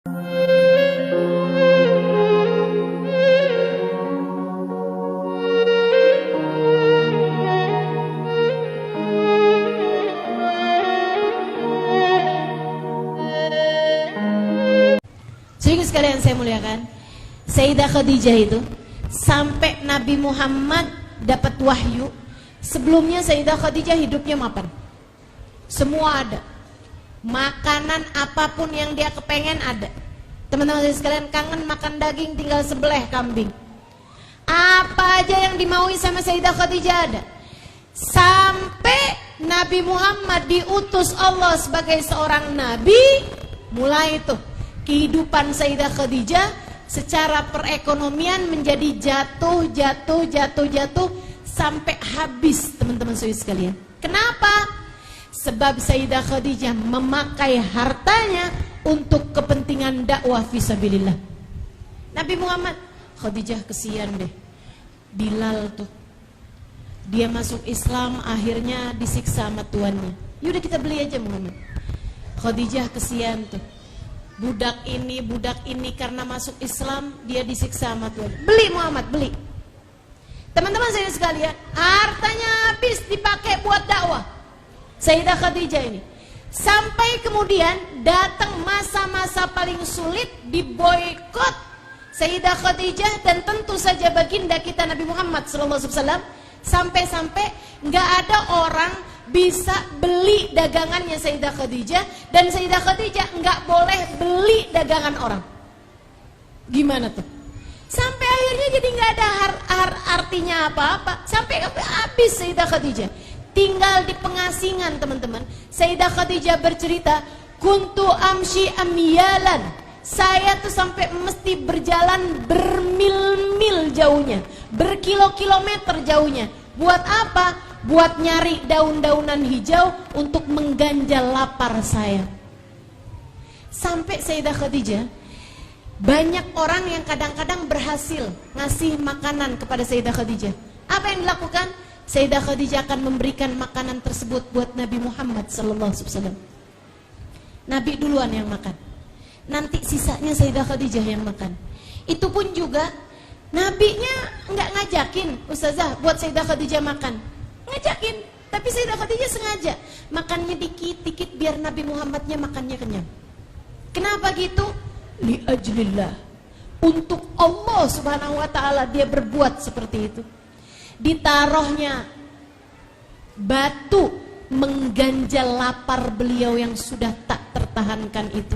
Jadi sekalian saya muliakan, Sayyidah Khadijah itu sampai Nabi Muhammad dapat wahyu, sebelumnya Sayyidah Khadijah hidupnya mapan. Semua ada. Makanan apapun yang dia kepengen ada. Teman-teman sekalian, kangen makan daging tinggal sebelah kambing. Apa aja yang dimaui sama Sayyidah Khadijah ada. Sampai Nabi Muhammad diutus Allah sebagai seorang nabi, mulai itu kehidupan Sayyidah Khadijah secara perekonomian menjadi jatuh sampai habis, teman-teman sekalian. Kenapa? Sebab Sayyidah Khadijah memakai hartanya untuk kepentingan dakwah fisabilillah. Nabi Muhammad, Khadijah kesian deh. Bilal tuh, dia masuk Islam akhirnya disiksa sama tuannya. Yaudah kita beli aja Muhammad. Khadijah kesian tuh. Budak ini karena masuk Islam dia disiksa sama tuan. Beli Muhammad, beli. Teman-teman saya sekalian, hartanya habis dipakai buat dakwah Sayyidah Khadijah ini. Sampai kemudian datang masa-masa paling sulit, diboikot Sayyidah Khadijah dan tentu saja baginda kita Nabi Muhammad SAW. Sampai-sampai nggak ada orang bisa beli dagangannya Sayyidah Khadijah, dan Sayyidah Khadijah nggak boleh beli dagangan orang. Gimana tuh? Sampai akhirnya jadi nggak ada artinya apa-apa. Sampai habis Sayyidah Khadijah. Tinggal di pengasingan teman-teman. Sayyidah Khadijah bercerita, kuntu amshi amyalan. Saya tuh sampai mesti berjalan bermil-mil jauhnya, berkilo-kilometer jauhnya. Buat apa? Buat nyari daun-daunan hijau untuk mengganjal lapar saya. Sampai Sayyidah Khadijah, banyak orang yang kadang-kadang berhasil ngasih makanan kepada Sayyidah Khadijah. Apa yang dilakukan? Sayyidah Khadijah akan memberikan makanan tersebut buat Nabi Muhammad SAW. Nabi duluan yang makan, nanti sisanya Sayyidah Khadijah yang makan. Itu pun juga Nabinya nggak ngajakin Ustazah buat Sayyidah Khadijah makan, ngajakin, tapi Sayyidah Khadijah sengaja makannya dikit-dikit biar Nabi Muhammadnya makannya kenyang. Kenapa gitu? Li ajlillah, untuk Allah Subhanahu wa ta'ala dia berbuat seperti itu. Ditaruhnya batu mengganjal lapar beliau yang sudah tak tertahankan itu.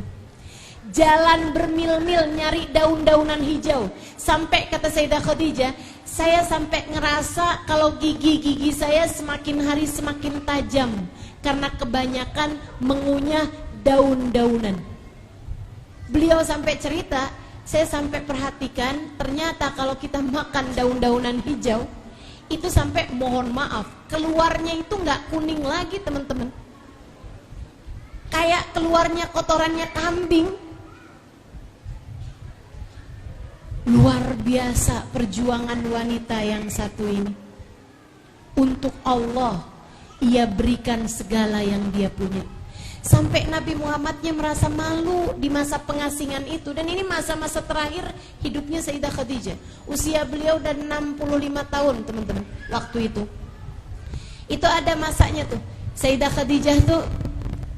Jalan bermil-mil nyari daun-daunan hijau. Sampai kata Sayyidah Khadijah, saya sampai ngerasa kalau gigi-gigi saya semakin hari semakin tajam karena kebanyakan mengunyah daun-daunan. Beliau sampai cerita, saya sampai perhatikan ternyata kalau kita makan daun-daunan hijau itu sampai mohon maaf keluarnya itu nggak kuning lagi teman-teman, kayak keluarnya kotorannya kambing. Luar biasa perjuangan wanita yang satu ini. Untuk Allah ia berikan segala yang dia punya. Sampai Nabi Muhammadnya merasa malu di masa pengasingan itu. Dan ini masa-masa terakhir hidupnya Sayyidah Khadijah. Usia beliau udah 65 tahun teman-teman waktu itu. Itu ada masanya tuh, Sayyidah Khadijah tuh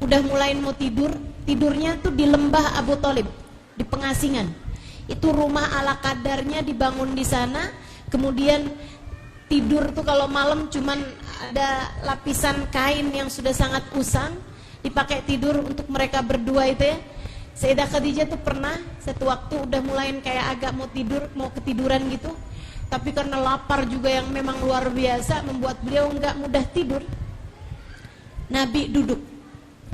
udah mulai mau tidur. Tidurnya tuh di lembah Abu Thalib, di pengasingan. Itu rumah ala kadarnya dibangun di sana. Kemudian tidur tuh kalau malam cuman ada lapisan kain yang sudah sangat usang dipakai tidur untuk mereka berdua itu ya. Sayyidah Khadijah tuh pernah satu waktu udah mulai kayak agak mau tidur, mau ketiduran gitu, tapi karena lapar juga yang memang luar biasa membuat beliau nggak mudah tidur. Nabi duduk,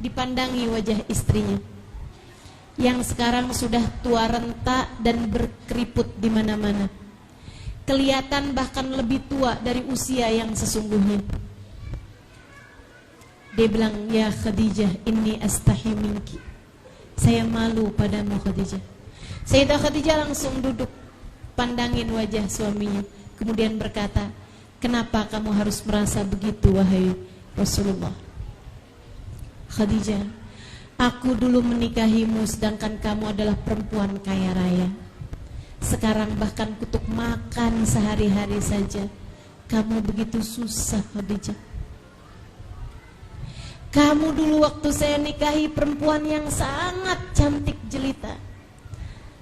dipandangi wajah istrinya yang sekarang sudah tua renta dan berkeriput di mana-mana. Kelihatan bahkan lebih tua dari usia yang sesungguhnya. Dia bilang, ya Khadijah, inni astahi minki. Saya malu padamu Khadijah. Sayyidah Khadijah langsung duduk, pandangin wajah suaminya, kemudian berkata, kenapa kamu harus merasa begitu wahai Rasulullah? Khadijah, Aku dulu menikahimu sedangkan kamu adalah perempuan kaya raya. Sekarang bahkan kutuk makan sehari-hari saja kamu begitu susah, Khadijah. Kamu dulu waktu saya nikahi perempuan yang sangat cantik jelita.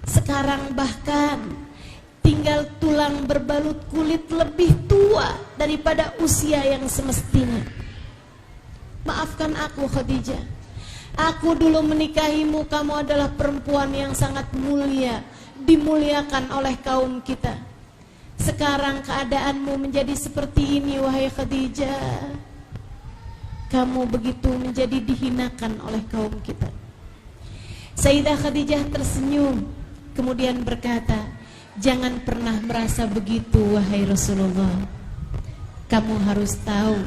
Sekarang bahkan tinggal tulang berbalut kulit lebih tua daripada usia yang semestinya. Maafkan aku, Khadijah. Aku dulu menikahimu, kamu adalah perempuan yang sangat mulia, dimuliakan oleh kaum kita. Sekarang keadaanmu menjadi seperti ini, wahai Khadijah. Kamu begitu menjadi dihinakan oleh kaum kita. Sayyidah Khadijah tersenyum, kemudian berkata, jangan pernah merasa begitu, wahai Rasulullah. Kamu harus tahu,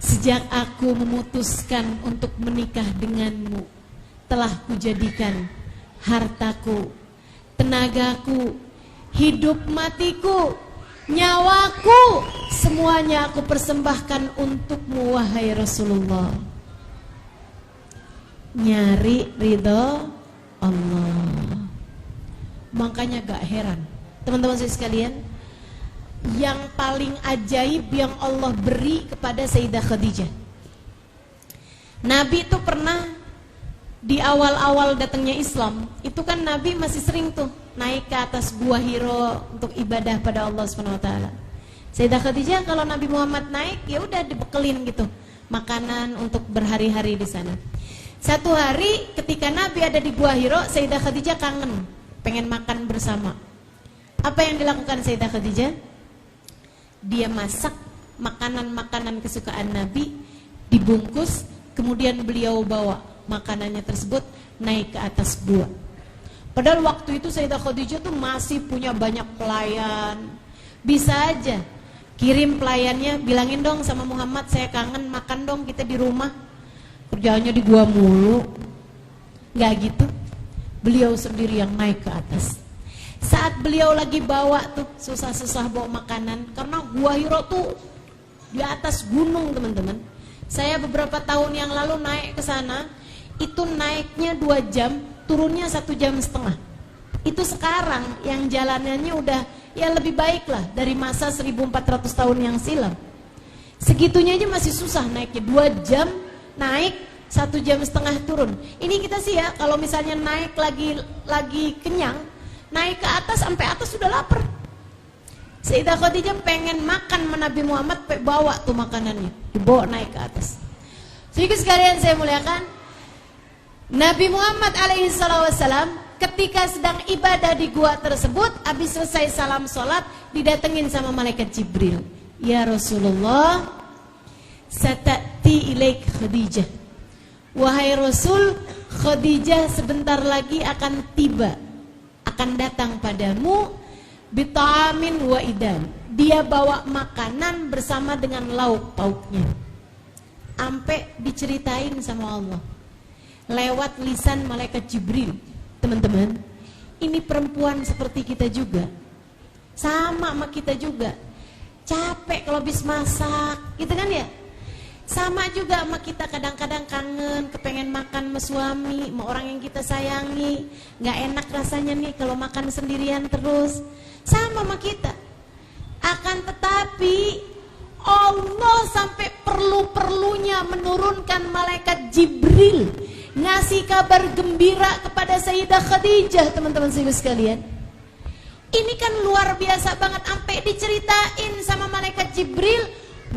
sejak aku memutuskan untuk menikah denganmu, telah kujadikan hartaku, tenagaku, hidup matiku, nyawaku, semuanya aku persembahkan untukmu, wahai Rasulullah. Nyari ridho Allah. Makanya gak heran, teman-teman saya sekalian, yang paling ajaib yang Allah beri kepada Sayyidah Khadijah. Nabi itu pernah di awal-awal datangnya Islam, itu kan Nabi masih sering tuh naik ke atas Gua Hiro untuk ibadah pada Allah SWT. Sayyidah Khadijah kalau Nabi Muhammad naik, ya udah dibekelin gitu makanan untuk berhari-hari di sana. Satu hari ketika Nabi ada di Gua Hiro, Sayyidah Khadijah kangen, pengen makan bersama. Apa yang dilakukan Sayyidah Khadijah? Dia masak makanan-makanan kesukaan Nabi, dibungkus, kemudian beliau bawa makanannya tersebut naik ke atas gua. Padahal waktu itu Sayyidah Khadijah tuh masih punya banyak pelayan. Bisa aja kirim pelayannya, bilangin dong sama Muhammad, saya kangen makan dong kita di rumah. Kerjaannya di gua mulu. Gak gitu, beliau sendiri yang naik ke atas. Saat beliau lagi bawa tuh susah-susah bawa makanan, karena Gua Hiro tuh di atas gunung, teman-teman. Saya beberapa tahun yang lalu naik ke sana, itu naiknya 2 jam, turunnya 1 jam setengah. Itu sekarang yang jalanannya udah ya lebih baik lah dari masa 1400 tahun yang silam. Segitunya aja masih susah naiknya, 2 jam naik, 1 jam setengah turun. Ini kita sih ya, kalau misalnya naik lagi kenyang, naik ke atas, sampai atas sudah lapar. Sayyidah Khadijah pengen makan sama Nabi Muhammad, bawa tuh makanannya, dibawa naik ke atas. Jadi sekalian saya muliakan, Nabi Muhammad alaihissalam ketika sedang ibadah di gua tersebut, habis selesai salam sholat, didatengin sama malaikat Jibril. Ya Rasulullah, satati ilaik Khadijah. Wahai Rasul, Khadijah sebentar lagi akan tiba, akan datang padamu, bita'amin wa idan. Dia bawa makanan bersama dengan lauk pauknya. Sampai diceritain sama Allah lewat lisan malaikat Jibril. Teman-teman, ini perempuan seperti kita juga, sama kita juga. Capek kalau habis masak, gitu kan ya? Sama juga sama kita, kadang-kadang kangen, kepengen makan sama suami, sama orang yang kita sayangi. Gak enak rasanya nih kalau makan sendirian terus. Sama kita. Akan tetapi Allah sampai perlu-perlunya menurunkan malaikat Jibril, ngasih kabar gembira kepada Sayyidah Khadijah, teman-teman sekalian. Ini kan luar biasa banget, sampai diceritain sama malaikat Jibril,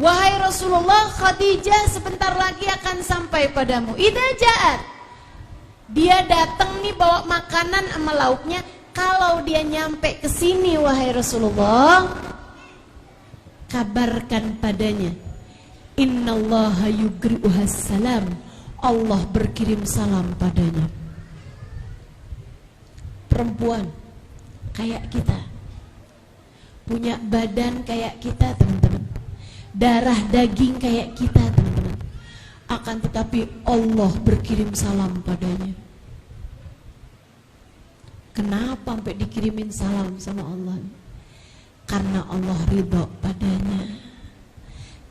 wahai Rasulullah, Khadijah sebentar lagi akan sampai padamu. Idza ja'at. Dia datang nih bawa makanan sama lauknya. Kalau dia nyampe ke sini, wahai Rasulullah, kabarkan padanya, innallaha yugri'uhas salam. Allah berkirim salam padanya. Perempuan kayak kita, punya badan kayak kita, teman-teman, darah daging kayak kita, teman-teman. Akan tetapi Allah berkirim salam padanya. Kenapa sampai dikirimin salam sama Allah? Karena Allah ridho padanya.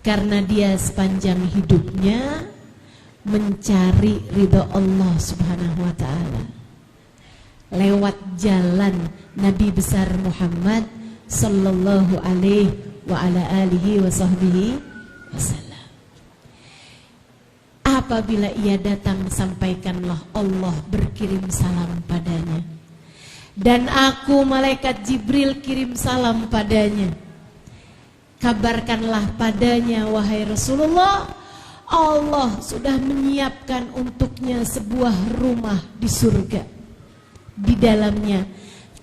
Karena dia sepanjang hidupnya mencari ridho Allah Subhanahu wa ta'ala lewat jalan Nabi besar Muhammad sallallahu alaihi wa ala alihi wa sahbihi wasallam. Apabila ia datang, sampaikanlah Allah berkirim salam padanya, dan aku malaikat Jibril kirim salam padanya. Kabarkanlah padanya, wahai Rasulullah, Allah sudah menyiapkan untuknya sebuah rumah di surga. Di dalamnya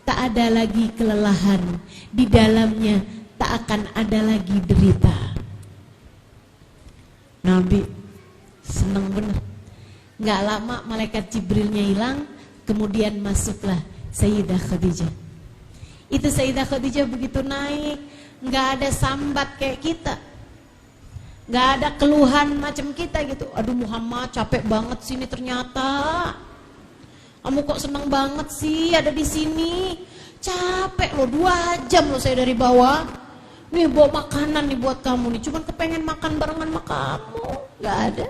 tak ada lagi kelelahan, di dalamnya tak akan ada lagi derita. Nabi senang benar. Gak lama malaikat Jibrilnya hilang, kemudian masuklah Sayyidah Khadijah. Itu Sayyidah Khadijah begitu naik, gak ada sambat kayak kita, gak ada keluhan macam kita gitu. Aduh Muhammad, capek banget sini ternyata. Kamu kok seneng banget sih ada di sini? Capek loh, 2 jam loh saya dari bawah. Nih bawa makanan nih buat kamu nih. Cuman kepengen makan barengan sama kamu. Gak ada.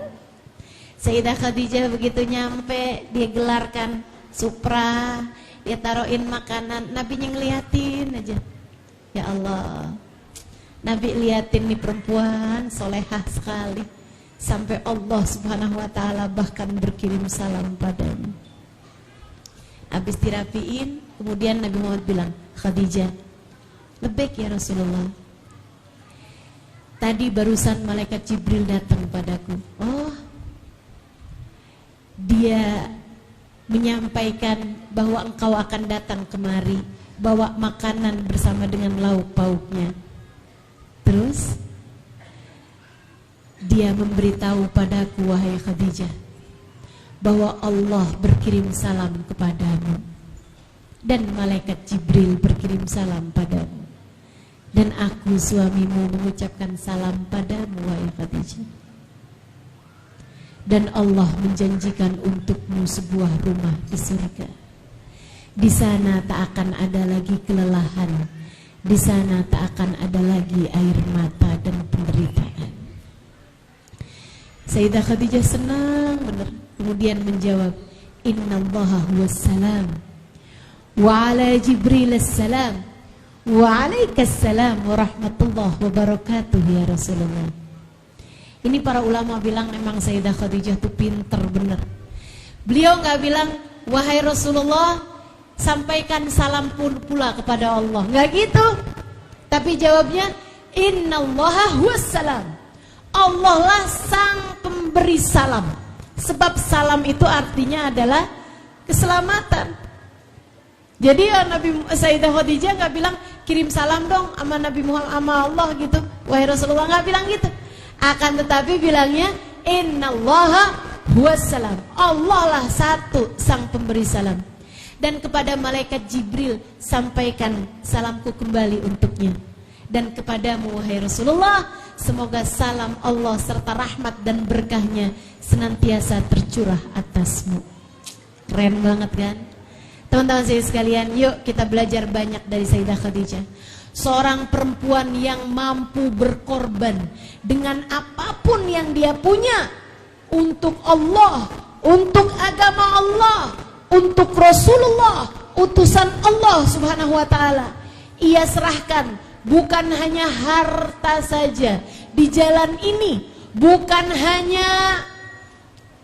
Sayyidah Khadijah begitu nyampe, dia gelarkan supra, dia taruhin makanan. Nabinya ngeliatin aja. Ya Allah, Nabi liatin nih perempuan solehah sekali, sampai Allah Subhanahu wa ta'ala bahkan berkirim salam padanya. Habis dirapiin, kemudian Nabi Muhammad bilang, Khadijah, lebih ya Rasulullah, tadi barusan malaikat Jibril datang padaku. Oh, dia menyampaikan bahwa engkau akan datang kemari, bawa makanan bersama dengan lauk pauknya. Terus dia memberitahu padaku, wahai Khadijah, bahwa Allah berkirim salam kepadamu dan malaikat Jibril berkirim salam padamu, dan aku suamimu mengucapkan salam padamu, wahai Khadijah. Dan Allah menjanjikan untukmu sebuah rumah di surga. Di sana tak akan ada lagi kelelahan, di sana tak akan ada lagi air mata dan penderitaan. Sayyidah Khadijah senang benar. Kemudian menjawab, Innallaha huwas salam, wa ala Jibril assalam, wa alaikassalam wa rahmatullah wa barakatuh ya Rasulullah. Ini para ulama bilang memang Sayyidah Khadijah tuh pinter bener. Beliau gak bilang, wahai Rasulullah, sampaikan salam pun pula kepada Allah, gak gitu. Tapi jawabnya, Innallaha huwas salam, Allah lah sang pemberi salam. Sebab salam itu artinya adalah keselamatan. Jadi ya Nabi Sayyidah Khadijah gak bilang, kirim salam dong sama Nabi Muhammad, sama Allah gitu, wahai Rasulullah, gak bilang gitu. Akan tetapi bilangnya, Innallaha huwas salam, Allah lah satu sang pemberi salam. Dan kepada malaikat Jibril sampaikan salamku kembali untuknya. Dan kepadamu wahai Rasulullah, semoga salam Allah serta rahmat dan berkahnya senantiasa tercurah atasmu. Keren banget kan? Teman-teman saya sekalian, yuk kita belajar banyak dari Sayyidah Khadijah. Seorang perempuan yang mampu berkorban dengan apapun yang dia punya untuk Allah, untuk agama Allah, untuk Rasulullah, utusan Allah Subhanahu wa ta'ala. Ia serahkan bukan hanya harta saja di jalan ini, bukan hanya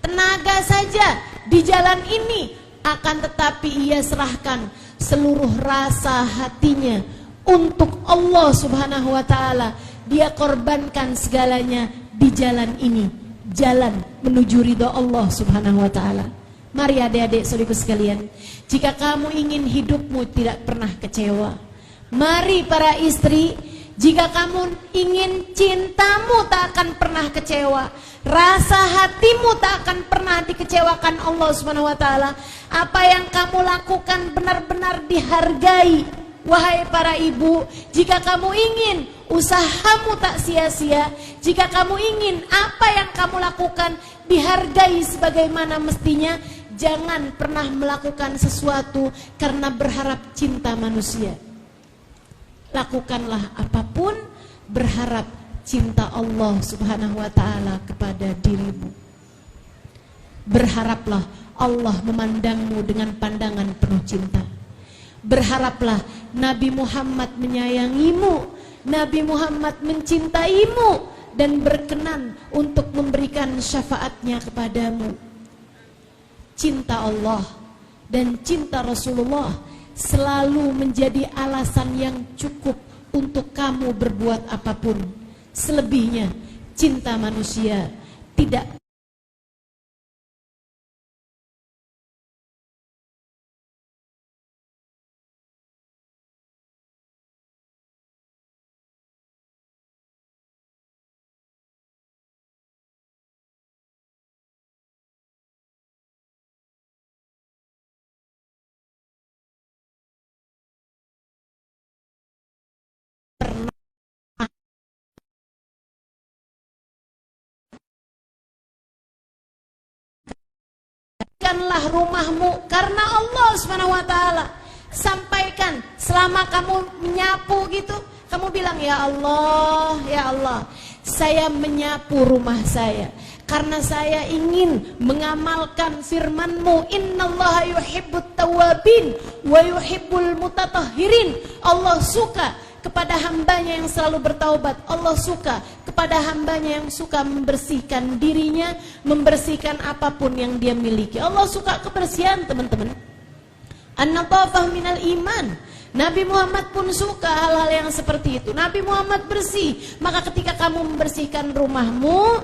tenaga saja di jalan ini, akan tetapi ia serahkan seluruh rasa hatinya untuk Allah Subhanahu wa ta'ala. Dia korbankan segalanya di jalan ini, jalan menuju ridha Allah Subhanahu wa ta'ala. Mari adik-adik saudaraku sekalian, jika kamu ingin hidupmu tidak pernah kecewa, mari para istri, jika kamu ingin cintamu tak akan pernah kecewa, rasa hatimu tak akan pernah dikecewakan Allah Subhanahu wa ta'ala, apa yang kamu lakukan benar-benar dihargai. Wahai para ibu, jika kamu ingin usahamu tak sia-sia, jika kamu ingin apa yang kamu lakukan dihargai sebagaimana mestinya, jangan pernah melakukan sesuatu karena berharap cinta manusia. Lakukanlah apapun berharap cinta Allah Subhanahu wa ta'ala kepada dirimu. Berharaplah Allah memandangmu dengan pandangan penuh cinta. Berharaplah Nabi Muhammad menyayangimu, Nabi Muhammad mencintaimu dan berkenan untuk memberikan syafaatnya kepadamu. Cinta Allah dan cinta Rasulullah selalu menjadi alasan yang cukup untuk kamu berbuat apapun. Selebihnya, cinta manusia tidak Sampaikanlah rumahmu karena Allah Subhanahu wa taala. Sampaikan selama kamu menyapu gitu, kamu bilang ya Allah, saya menyapu rumah saya karena saya ingin mengamalkan firman-Mu, innallaha yuhibbut tawwabin wa yuhibbul mutatahhirin. Allah suka kepada hambanya yang selalu bertaubat. Allah suka kepada hambanya yang suka membersihkan dirinya, membersihkan apapun yang dia miliki. Allah suka kebersihan, teman-teman. An-nadhafah minal iman. Nabi Muhammad pun suka hal-hal yang seperti itu. Nabi Muhammad bersih. Maka ketika kamu membersihkan rumahmu,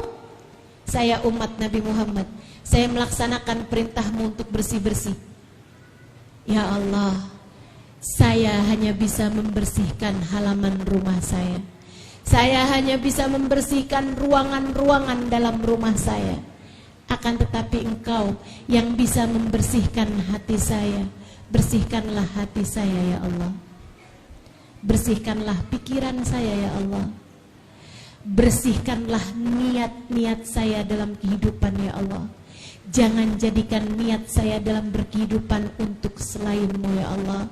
saya umat Nabi Muhammad, saya melaksanakan perintahmu untuk bersih-bersih. Ya Allah, saya hanya bisa membersihkan halaman rumah saya. Saya hanya bisa membersihkan ruangan-ruangan dalam rumah saya. Akan tetapi Engkau yang bisa membersihkan hati saya. Bersihkanlah hati saya ya Allah. Bersihkanlah pikiran saya ya Allah. Bersihkanlah niat-niat saya dalam kehidupan ya Allah. Jangan jadikan niat saya dalam berkehidupan untuk selain-Mu ya Allah.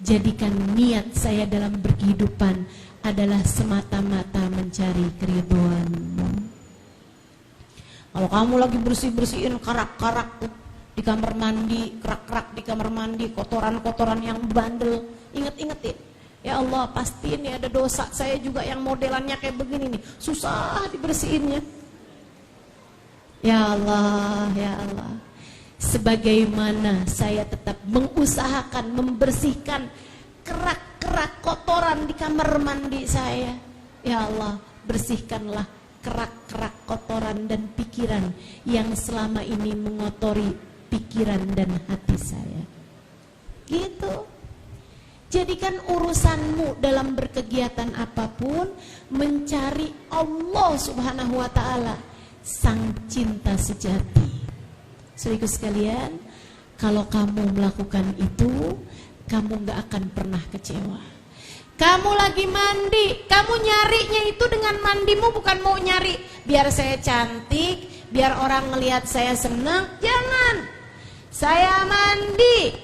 Jadikan niat saya dalam berkehidupan adalah semata-mata mencari keridhaan-Mu. Kalau kamu lagi bersih-bersihin karak-karak tuh di kamar mandi, kerak-kerak di kamar mandi, kotoran-kotoran yang bandel, inget-ingetin, ya Allah pastiin nih ada dosa saya juga yang modelannya kayak begini nih, susah dibersihinnya. Ya Allah, ya Allah, sebagaimana saya tetap mengusahakan membersihkan kerak-kerak kotoran di kamar mandi saya, ya Allah bersihkanlah kerak-kerak kotoran dan pikiran yang selama ini mengotori pikiran dan hati saya. Gitu. Jadikan urusanmu dalam berkegiatan apapun mencari Allah Subhanahu wa taala, sang cinta sejati. Saudaraku sekalian, kalau kamu melakukan itu, kamu gak akan pernah kecewa. Kamu lagi mandi, kamu nyarinya itu dengan mandimu bukan mau nyari biar saya cantik, biar orang ngelihat saya senang. Jangan. Saya mandi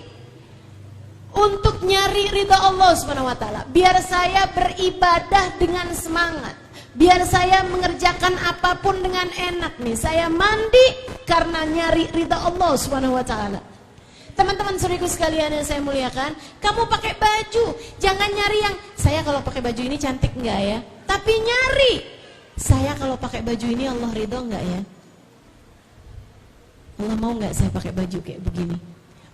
untuk nyari ridha Allah Subhanahu wa taala. Biar saya beribadah dengan semangat. Biar saya mengerjakan apapun dengan enak nih. Saya mandi karena nyari ridha Allah Subhanahu wa taala. Teman-teman saudaraku sekalian yang saya muliakan, kamu pakai baju, jangan nyari yang saya kalau pakai baju ini cantik enggak ya? Tapi nyari, saya kalau pakai baju ini Allah ridho enggak ya? Allah mau enggak saya pakai baju kayak begini?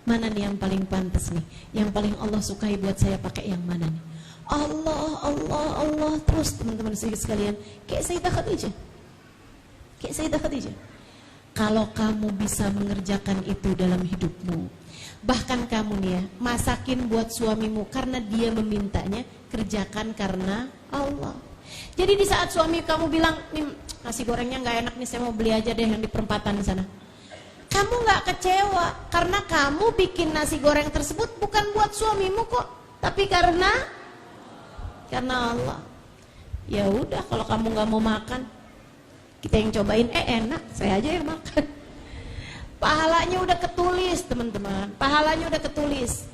Mana nih yang paling pantas nih? Yang paling Allah sukai buat saya pakai yang mana nih? Allah terus teman-teman sekalian, kayak Sayyidah Khadijah. Kayak Sayyidah Khadijah. Kalau kamu bisa mengerjakan itu dalam hidupmu, bahkan kamu nih ya, masakin buat suamimu karena dia memintanya, kerjakan karena Allah. Jadi di saat suami kamu bilang, nih nasi gorengnya nggak enak nih, saya mau beli aja deh yang di perempatan sana. Kamu nggak kecewa karena kamu bikin nasi goreng tersebut bukan buat suamimu kok, tapi karena Allah. Ya udah, kalau kamu nggak mau makan, kita yang cobain, enak, saya aja yang makan. Pahalanya udah ketulis teman-teman, pahalanya udah ketulis.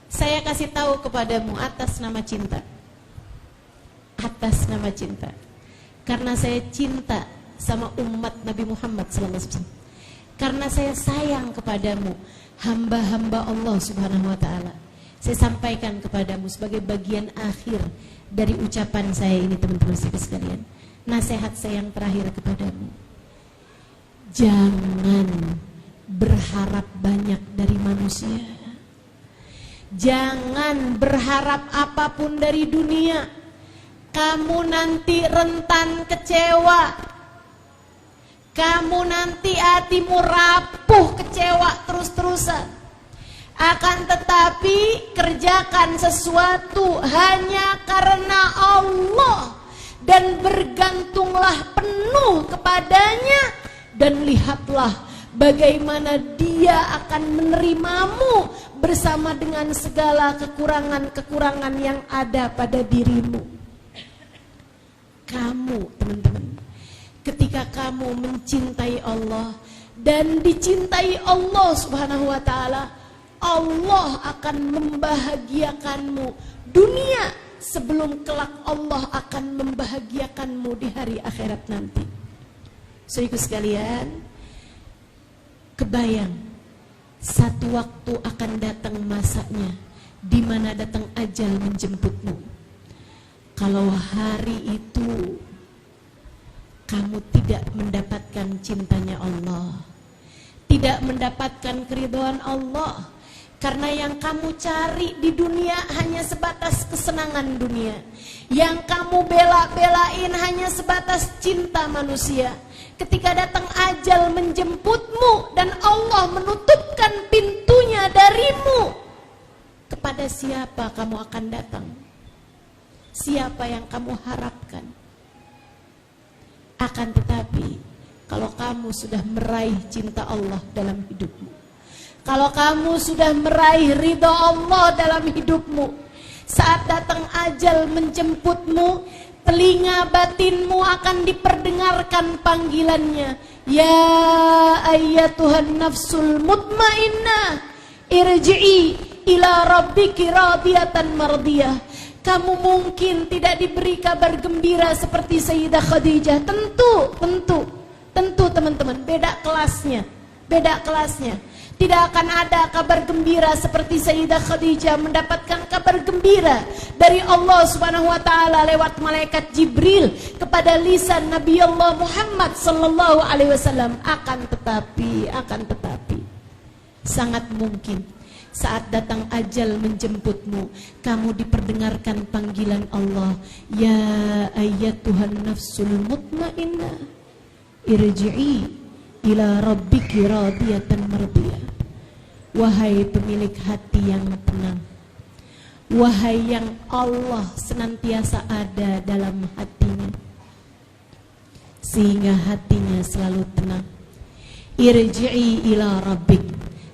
Saya kasih tahu kepadamu atas nama cinta. Atas nama cinta. Karena saya cinta sama umat Nabi Muhammad SAW. karena saya sayang kepadamu, hamba-hamba Allah Subhanahu wa ta'ala. Saya sampaikan kepadamu sebagai bagian akhir dari ucapan saya ini, teman-teman sekalian. Nasihat saya yang terakhir kepadamu, jangan berharap banyak dari manusia. Jangan berharap apapun dari dunia. Kamu nanti rentan kecewa. Kamu nanti hatimu rapuh kecewa terus-terusan. Akan tetapi kerjakan sesuatu hanya karena Allah dan bergantunglah penuh kepadanya, dan lihatlah bagaimana Dia akan menerimamu bersama dengan segala kekurangan-kekurangan yang ada pada dirimu. Kamu, teman-teman, ketika kamu mencintai Allah dan dicintai Allah Subhanahu wa ta'ala, Allah akan membahagiakanmu dunia sebelum kelak Allah akan membahagiakanmu di hari akhirat nanti. Saudaraku sekalian, kebayang satu waktu akan datang masanya di mana datang ajal menjemputmu. Kalau hari itu kamu tidak mendapatkan cintanya Allah, tidak mendapatkan keridhaan Allah, karena yang kamu cari di dunia hanya sebatas kesenangan dunia, yang kamu bela-belain hanya sebatas cinta manusia. Ketika datang ajal menjemputmu dan Allah menutupkan pintunya darimu, kepada siapa kamu akan datang? Siapa yang kamu harapkan? Akan tetapi, kalau kamu sudah meraih cinta Allah dalam hidupmu, kalau kamu sudah meraih ridha Allah dalam hidupmu, saat datang ajal menjemputmu, telinga batinmu akan diperdengarkan panggilannya. Ya ayyatuhan nafsul mutmainnah, irji'i ila rabbiki radiyatan mardiyah. Kamu mungkin tidak diberi kabar gembira seperti Sayyidah Khadijah. Tentu teman-teman, beda kelasnya. Tidak akan ada kabar gembira seperti Sayyidah Khadijah mendapatkan kabar gembira dari Allah Subhanahu wa ta'ala lewat malaikat Jibril kepada lisan Nabi Allah Muhammad sallallahu alaihi wasallam. Akan tetapi sangat mungkin saat datang ajal menjemputmu, kamu diperdengarkan panggilan Allah, ya ayyatuhan nafsul mutmainnah, irji'i ila rabbiki radiyatan mardiyah. Wahai pemilik hati yang tenang, wahai yang Allah senantiasa ada dalam hatinya, sehingga hatinya selalu tenang. Irji'i ila rabbik,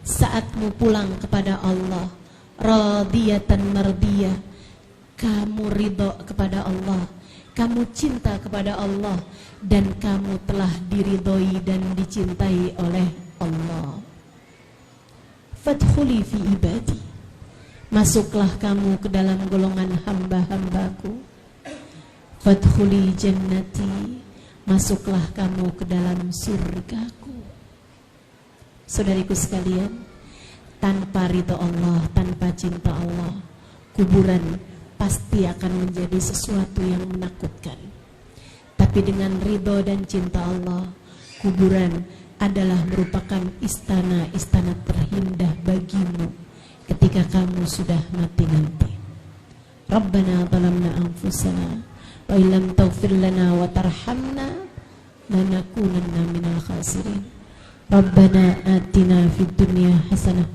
saatmu pulang kepada Allah, radiyatan mardiyah, kamu ridho kepada Allah, kamu cinta kepada Allah, dan kamu telah diridhoi dan dicintai oleh Allah. Fadkhuli fi ibadi, masuklah kamu ke dalam golongan hamba-hambaku. Fadkhuli jannati, masuklah kamu ke dalam surgaku. Saudariku sekalian, tanpa ridho Allah, tanpa cinta Allah, kuburan pasti akan menjadi sesuatu yang menakutkan. Tapi dengan ridho dan cinta Allah, kuburan adalah merupakan istana-istana terindah bagimu ketika kamu sudah mati nanti. Rabbana zalamna anfusana wa illam taghfir lana wa tarhamna lanakunanna minal khasirin. Rabbana atina fid dunya hasanah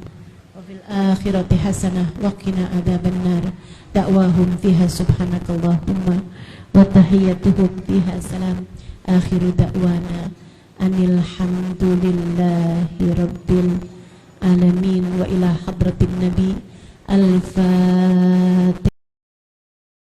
wa fil akhirati hasanah wa qina adzabannar. Da'wahum fiha subhanakallahumma wa tahiyyatuhum fiha salam. Akhiru da'wana anil hamdulillahi rabbil alamin wa ila hadratin nabi al-fatihah.